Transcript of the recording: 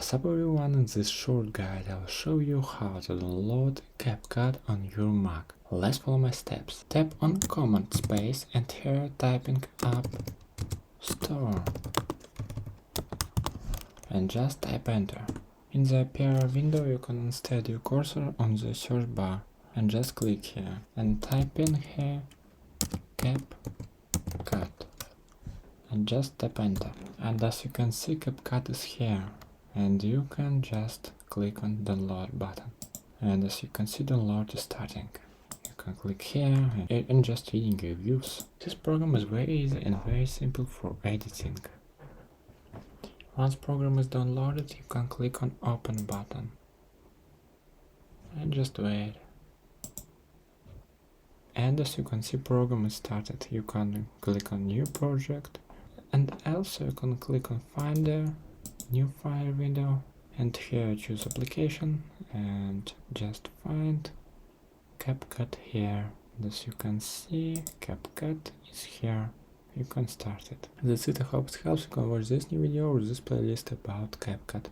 What's up everyone, in this short guide I'll show you how to download CapCut on your Mac. Let's follow my steps. Tap on Command Space and here typing App Store. And just type Enter. In the Appear window you can instead your cursor on the search bar and just click here and type in here CapCut and just tap Enter. And as you can see, CapCut is here. And you can just click on download button, and as you can see, download is starting. You can click here and just reading reviews. This program is very easy and very simple for editing. Once program is downloaded, you can click on open button and just wait. And as you can see, program is started. You can click on new project, and also you can click on Finder, new file window, and here choose application and just find CapCut here. As you can see, CapCut is here. You can start it. That's it. I hope it helps. You can watch this new video or this playlist about CapCut.